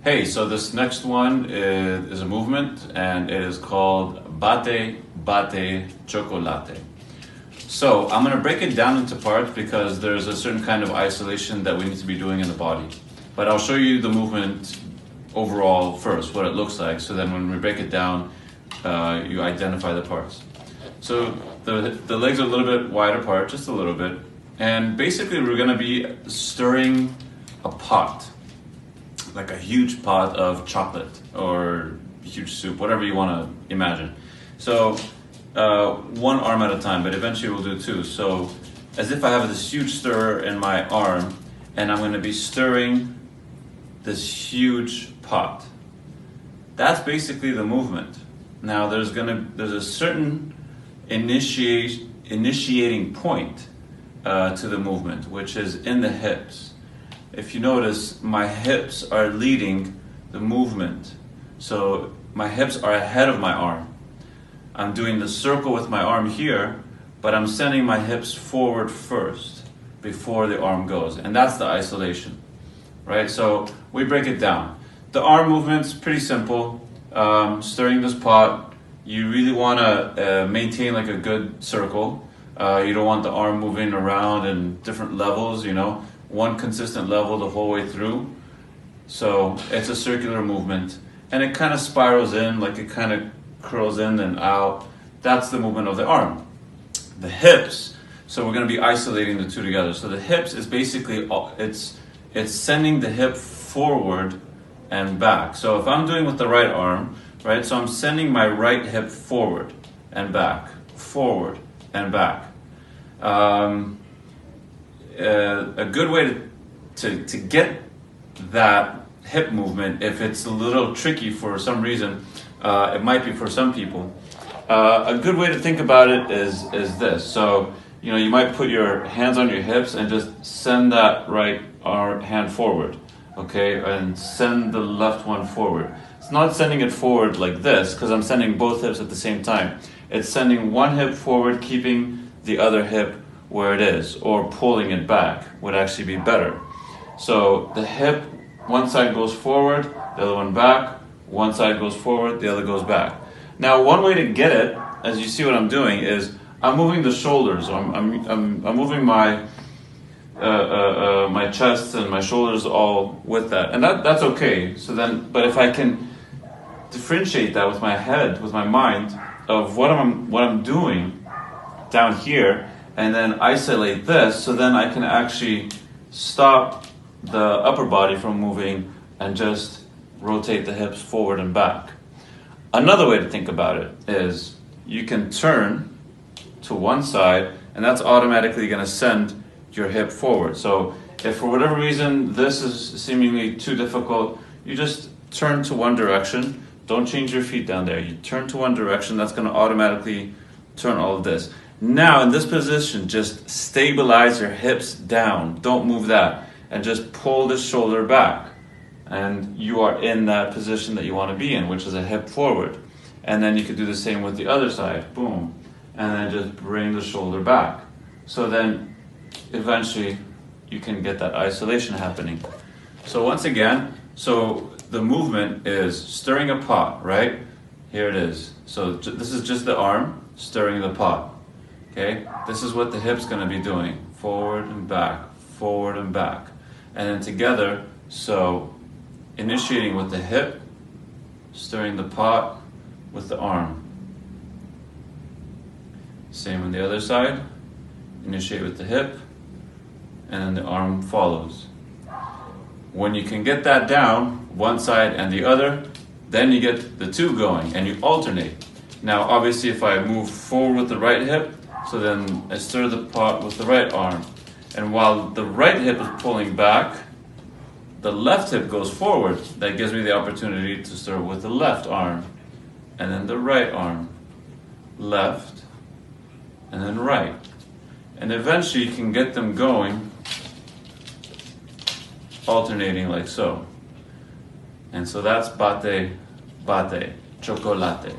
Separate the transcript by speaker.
Speaker 1: Hey, so this next one is a movement and it is called Bate Bate Chocolate. So I'm gonna break it down into parts because there's a certain kind of isolation that we need to be doing in the body. But I'll show you the movement overall first, what it looks like, so then when we break it down, you identify the parts. So the legs are a little bit wide apart, just a little bit. And basically we're gonna be stirring a pot, like a huge pot of chocolate or huge soup, whatever you wanna imagine. So one arm at a time, but eventually we'll do two. So as if I have this huge stirrer in my arm and I'm gonna be stirring this huge pot. That's basically the movement. Now there's a certain initiating point to the movement, which is in the hips. If you notice, my hips are leading the movement. So my hips are ahead of my arm. I'm doing the circle with my arm here, but I'm sending my hips forward first before the arm goes. And that's the isolation, right? So we break it down. The arm movement's pretty simple. Stirring this pot, you really want to maintain like a good circle. You don't want the arm moving around in different levels, one consistent level the whole way through. So it's a circular movement and it kind of spirals in, like it kind of curls in and out. That's the movement of the arm. The hips, so we're going to be isolating the two together. So the hips is basically, it's sending the hip forward and back. So if I'm doing with the right arm, right, so I'm sending my right hip forward and back, forward and back. A good way to get that hip movement, if it's a little tricky for some reason, it might be for some people. A good way to think about it is this. So, you might put your hands on your hips and just send that right hand forward, okay, and send the left one forward. It's not sending it forward like this, because I'm sending both hips at the same time. It's sending one hip forward, keeping the other hip where it is, or pulling it back would actually be better. So the hip, one side goes forward, the other one back, one side goes forward, the other goes back. Now one way to get it, as you see what I'm doing, is I'm moving the shoulders. I'm moving my my chest and my shoulders all with that, and that's okay. So then, but if I can differentiate that with my head, with my mind, of what I'm doing down here, and then isolate this, so then I can actually stop the upper body from moving and just rotate the hips forward and back. Another way to think about it is you can turn to one side, and that's automatically going to send your hip forward. So if for whatever reason this is seemingly too difficult, you just turn to one direction. Don't change your feet down there. You turn to one direction, that's going to automatically turn all of this. Now in this position, just stabilize your hips down. Don't move that. And just pull the shoulder back. And you are in that position that you want to be in, which is a hip forward. And then you could do the same with the other side. Boom. And then just bring the shoulder back. So then eventually you can get that isolation happening. So once again, so the movement is stirring a pot, right? Here it is. So this is just the arm stirring the pot. Okay? This is what the hip's going to be doing. Forward and back, forward and back. And then together, so initiating with the hip, stirring the pot with the arm. Same on the other side. Initiate with the hip, and then the arm follows. When you can get that down, one side and the other, then you get the two going and you alternate. Now obviously if I move forward with the right hip, so then I stir the pot with the right arm. And while the right hip is pulling back, the left hip goes forward. That gives me the opportunity to stir with the left arm. And then the right arm. Left, and then right. And eventually you can get them going, alternating like so. And so that's bate, bate, chocolate.